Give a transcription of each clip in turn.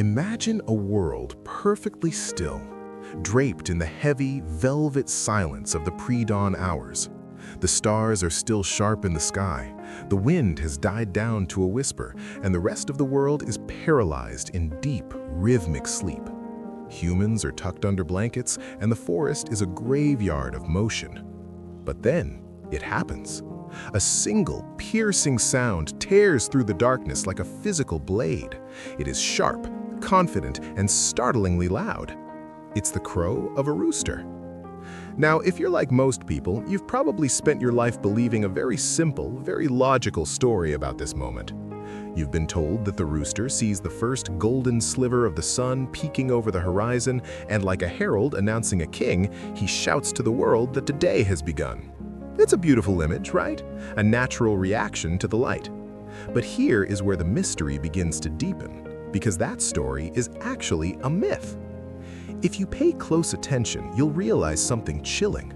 Imagine a world perfectly still, draped in the heavy, velvet silence of the pre-dawn hours. The stars are still sharp in the sky, the wind has died down to a whisper, and the rest of the world is paralyzed in deep, rhythmic sleep. Humans are tucked under blankets, and the forest is a graveyard of motion. But then, it happens. A single, piercing sound tears through the darkness like a physical blade. It is sharp, confident, and startlingly loud. It's the crow of a rooster. Now, if you're like most people, you've probably spent your life believing a very simple, very logical story about this moment. You've been told that the rooster sees the first golden sliver of the sun peeking over the horizon, and like a herald announcing a king, he shouts to the world that the day has begun. It's a beautiful image, right? A natural reaction to the light. But here is where the mystery begins to deepen, because that story is actually a myth. If you pay close attention, you'll realize something chilling.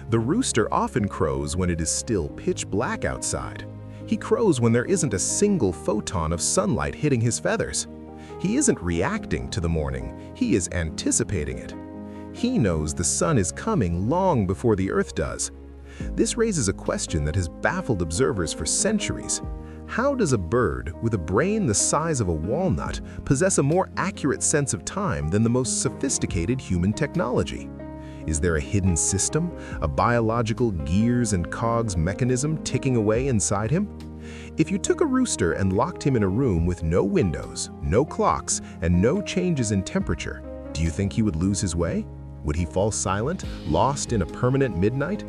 The rooster often crows when it is still pitch black outside. He crows when there isn't a single photon of sunlight hitting his feathers. He isn't reacting to the morning, he is anticipating it. He knows the sun is coming long before the earth does. This raises a question that has baffled observers for centuries. How does a bird with a brain the size of a walnut possess a more accurate sense of time than the most sophisticated human technology? Is there a hidden system, a biological gears and cogs mechanism ticking away inside him? If you took a rooster and locked him in a room with no windows, no clocks, and no changes in temperature, do you think he would lose his way? Would he fall silent, lost in a permanent midnight?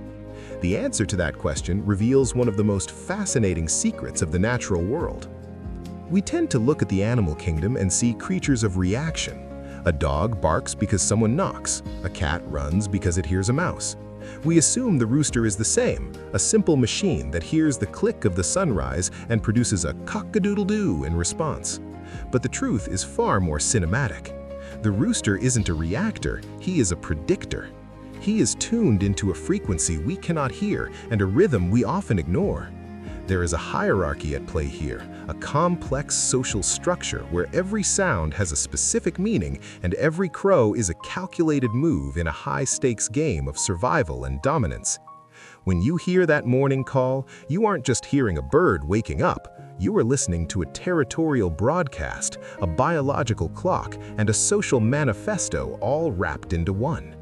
The answer to that question reveals one of the most fascinating secrets of the natural world. We tend to look at the animal kingdom and see creatures of reaction. A dog barks because someone knocks. A cat runs because it hears a mouse. We assume the rooster is the same, a simple machine that hears the click of the sunrise and produces a cock-a-doodle-doo in response. But the truth is far more cinematic. The rooster isn't a reactor, he is a predictor. He is tuned into a frequency we cannot hear and a rhythm we often ignore. There is a hierarchy at play here, a complex social structure where every sound has a specific meaning and every crow is a calculated move in a high-stakes game of survival and dominance. When you hear that morning call, you aren't just hearing a bird waking up, you are listening to a territorial broadcast, a biological clock, and a social manifesto all wrapped into one.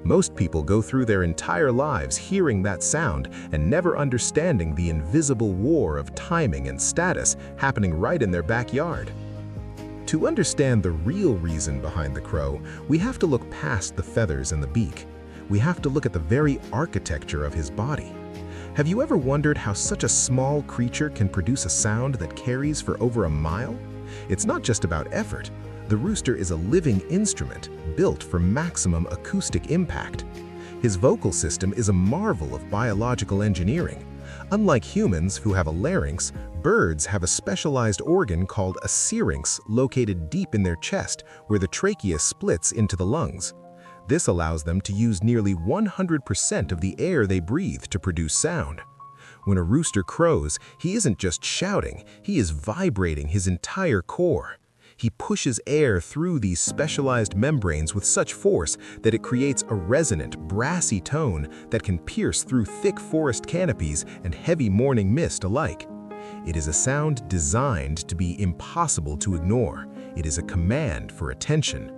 Most people go through their entire lives hearing that sound and never understanding the invisible war of timing and status happening right in their backyard. To understand the real reason behind the crow, we have to look past the feathers and the beak. We have to look at the very architecture of his body. Have you ever wondered how such a small creature can produce a sound that carries for over a mile? It's not just about effort. The rooster is a living instrument built for maximum acoustic impact. His vocal system is a marvel of biological engineering. Unlike humans who have a larynx, birds have a specialized organ called a syrinx located deep in their chest where the trachea splits into the lungs. This allows them to use nearly 100% of the air they breathe to produce sound. When a rooster crows, he isn't just shouting, he is vibrating his entire core. He pushes air through these specialized membranes with such force that it creates a resonant, brassy tone that can pierce through thick forest canopies and heavy morning mist alike. It is a sound designed to be impossible to ignore. It is a command for attention.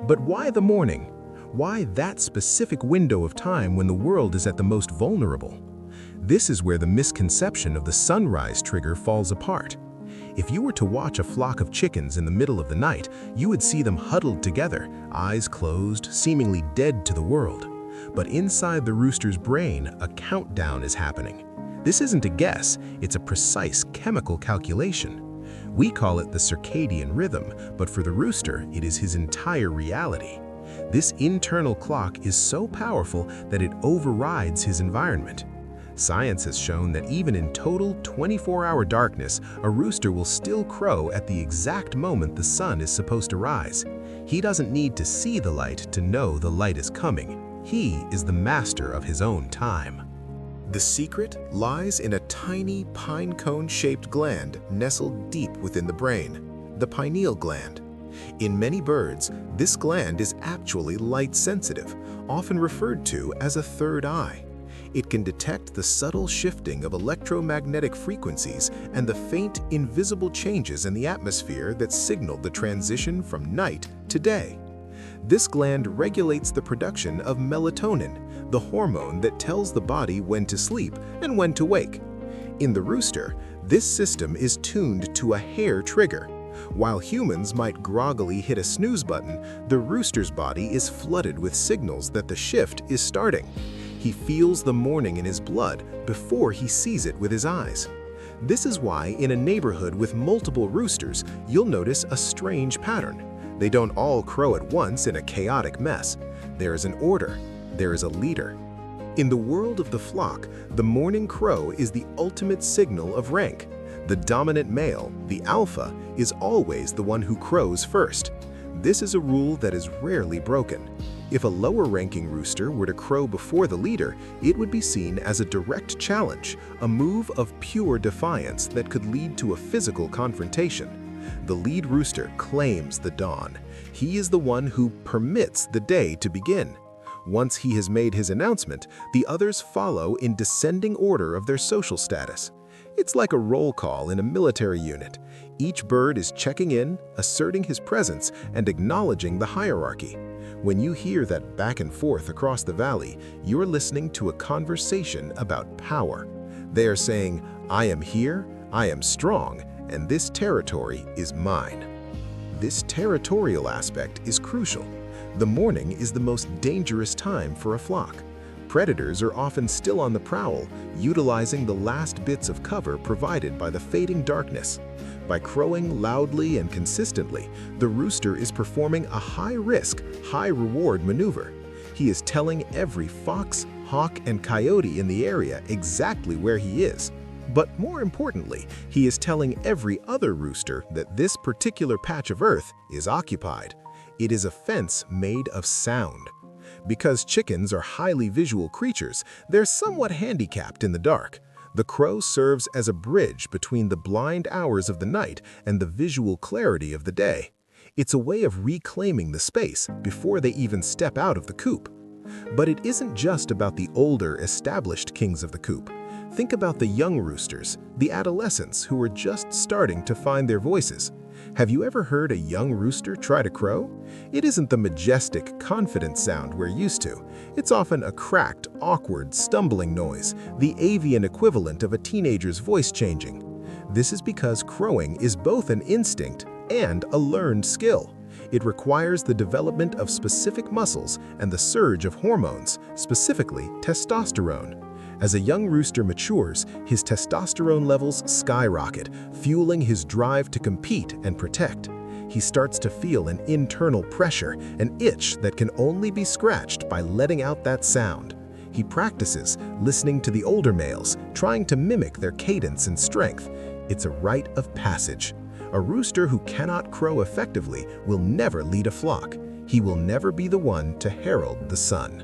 But why the morning? Why that specific window of time when the world is at the most vulnerable? This is where the misconception of the sunrise trigger falls apart. If you were to watch a flock of chickens in the middle of the night, you would see them huddled together, eyes closed, seemingly dead to the world. But inside the rooster's brain, a countdown is happening. This isn't a guess, it's a precise chemical calculation. We call it the circadian rhythm, but for the rooster, it is his entire reality. This internal clock is so powerful that it overrides his environment. Science has shown that even in total 24-hour darkness, a rooster will still crow at the exact moment the sun is supposed to rise. He doesn't need to see the light to know the light is coming. He is the master of his own time. The secret lies in a tiny pine cone-shaped gland nestled deep within the brain, the pineal gland. In many birds, this gland is actually light-sensitive, often referred to as a third eye. It can detect the subtle shifting of electromagnetic frequencies and the faint, invisible changes in the atmosphere that signal the transition from night to day. This gland regulates the production of melatonin, the hormone that tells the body when to sleep and when to wake. In the rooster, this system is tuned to a hair trigger. While humans might groggily hit a snooze button, the rooster's body is flooded with signals that the shift is starting. He feels the morning in his blood before he sees it with his eyes. This is why in a neighborhood with multiple roosters, you'll notice a strange pattern. They don't all crow at once in a chaotic mess. There is an order. There is a leader. In the world of the flock, the morning crow is the ultimate signal of rank. The dominant male, the alpha, is always the one who crows first. This is a rule that is rarely broken. If a lower-ranking rooster were to crow before the leader, it would be seen as a direct challenge, a move of pure defiance that could lead to a physical confrontation. The lead rooster claims the dawn. He is the one who permits the day to begin. Once he has made his announcement, the others follow in descending order of their social status. It's like a roll call in a military unit. Each bird is checking in, asserting his presence, and acknowledging the hierarchy. When you hear that back and forth across the valley, you're listening to a conversation about power. They are saying, "I am here, I am strong, and this territory is mine." This territorial aspect is crucial. The morning is the most dangerous time for a flock. Predators are often still on the prowl, utilizing the last bits of cover provided by the fading darkness. By crowing loudly and consistently, the rooster is performing a high-risk, high-reward maneuver. He is telling every fox, hawk, and coyote in the area exactly where he is. But more importantly, he is telling every other rooster that this particular patch of earth is occupied. It is a fence made of sound. Because chickens are highly visual creatures, they're somewhat handicapped in the dark. The crow serves as a bridge between the blind hours of the night and the visual clarity of the day. It's a way of reclaiming the space before they even step out of the coop. But it isn't just about the older, established kings of the coop. Think about the young roosters, the adolescents who are just starting to find their voices. Have you ever heard a young rooster try to crow? It isn't the majestic, confident sound we're used to. It's often a cracked, awkward, stumbling noise, the avian equivalent of a teenager's voice changing. This is because crowing is both an instinct and a learned skill. It requires the development of specific muscles and the surge of hormones, specifically testosterone. As a young rooster matures, his testosterone levels skyrocket, fueling his drive to compete and protect. He starts to feel an internal pressure, an itch that can only be scratched by letting out that sound. He practices, listening to the older males, trying to mimic their cadence and strength. It's a rite of passage. A rooster who cannot crow effectively will never lead a flock. He will never be the one to herald the sun.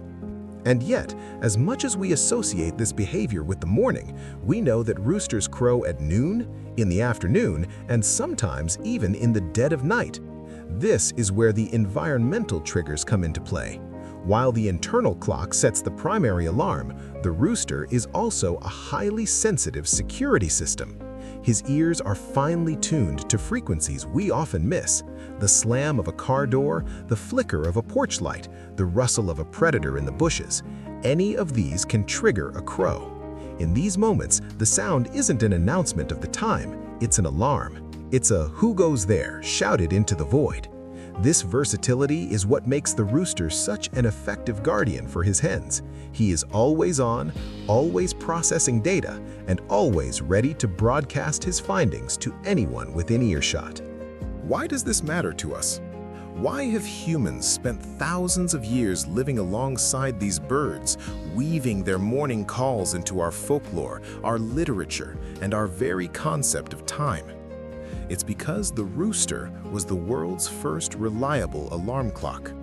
And yet, as much as we associate this behavior with the morning, we know that roosters crow at noon, in the afternoon, and sometimes even in the dead of night. This is where the environmental triggers come into play. While the internal clock sets the primary alarm, the rooster is also a highly sensitive security system. His ears are finely tuned to frequencies we often miss. The slam of a car door, the flicker of a porch light, the rustle of a predator in the bushes. Any of these can trigger a crow. In these moments, the sound isn't an announcement of the time, it's an alarm. It's a "who goes there" shouted into the void. This versatility is what makes the rooster such an effective guardian for his hens. He is always on, always processing data, and always ready to broadcast his findings to anyone within earshot. Why does this matter to us? Why have humans spent thousands of years living alongside these birds, weaving their morning calls into our folklore, our literature, and our very concept of time? It's because the rooster was the world's first reliable alarm clock.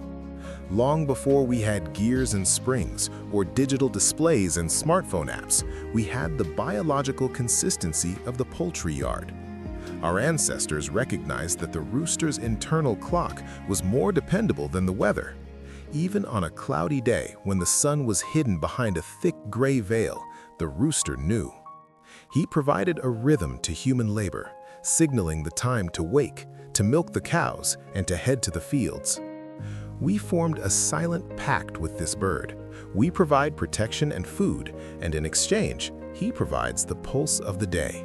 Long before we had gears and springs, or digital displays and smartphone apps, we had the biological consistency of the poultry yard. Our ancestors recognized that the rooster's internal clock was more dependable than the weather. Even on a cloudy day when the sun was hidden behind a thick gray veil, the rooster knew. He provided a rhythm to human labor, signaling the time to wake, to milk the cows, and to head to the fields. We formed a silent pact with this bird. We provide protection and food, and in exchange, he provides the pulse of the day.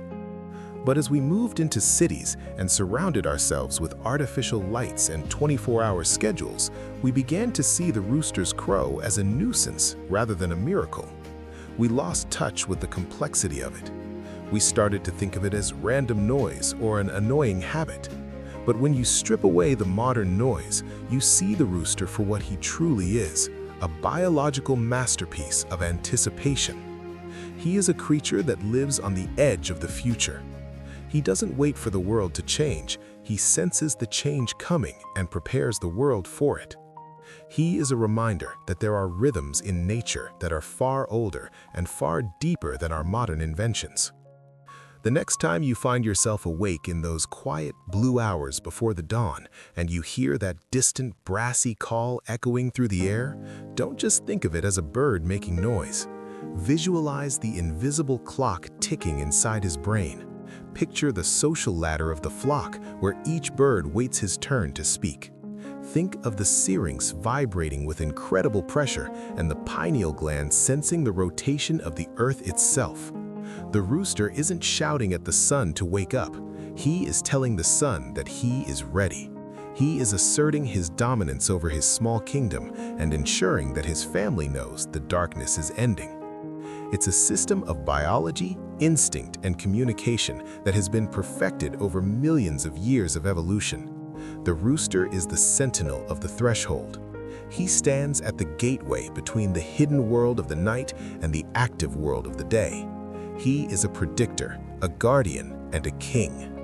But as we moved into cities and surrounded ourselves with artificial lights and 24-hour schedules, we began to see the rooster's crow as a nuisance rather than a miracle. We lost touch with the complexity of it. We started to think of it as random noise or an annoying habit. But when you strip away the modern noise, you see the rooster for what he truly is, a biological masterpiece of anticipation. He is a creature that lives on the edge of the future. He doesn't wait for the world to change, he senses the change coming and prepares the world for it. He is a reminder that there are rhythms in nature that are far older and far deeper than our modern inventions. The next time you find yourself awake in those quiet blue hours before the dawn and you hear that distant brassy call echoing through the air, don't just think of it as a bird making noise. Visualize the invisible clock ticking inside his brain. Picture the social ladder of the flock where each bird waits his turn to speak. Think of the syrinx vibrating with incredible pressure and the pineal gland sensing the rotation of the earth itself. The rooster isn't shouting at the sun to wake up. He is telling the sun that he is ready. He is asserting his dominance over his small kingdom and ensuring that his family knows the darkness is ending. It's a system of biology, instinct, and communication that has been perfected over millions of years of evolution. The rooster is the sentinel of the threshold. He stands at the gateway between the hidden world of the night and the active world of the day. He is a predictor, a guardian, and a king.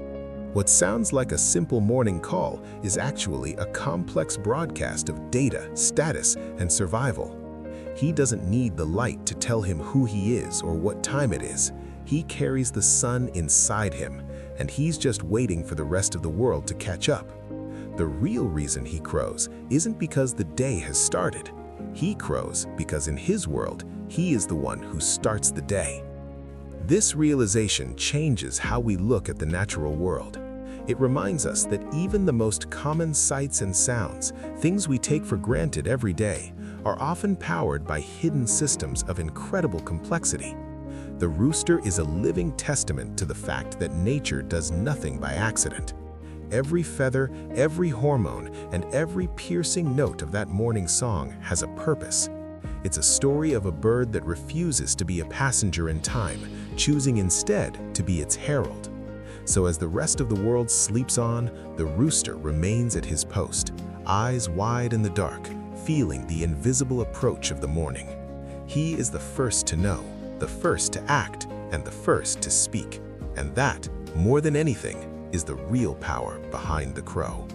What sounds like a simple morning call is actually a complex broadcast of data, status, and survival. He doesn't need the light to tell him who he is or what time it is. He carries the sun inside him, and he's just waiting for the rest of the world to catch up. The real reason he crows isn't because the day has started. He crows because in his world, he is the one who starts the day. This realization changes how we look at the natural world. It reminds us that even the most common sights and sounds, things we take for granted every day, are often powered by hidden systems of incredible complexity. The rooster is a living testament to the fact that nature does nothing by accident. Every feather, every hormone, and every piercing note of that morning song has a purpose. It's a story of a bird that refuses to be a passenger in time, choosing instead to be its herald. So as the rest of the world sleeps on, the rooster remains at his post, eyes wide in the dark, feeling the invisible approach of the morning. He is the first to know, the first to act, and the first to speak. And that, more than anything, is the real power behind the crow.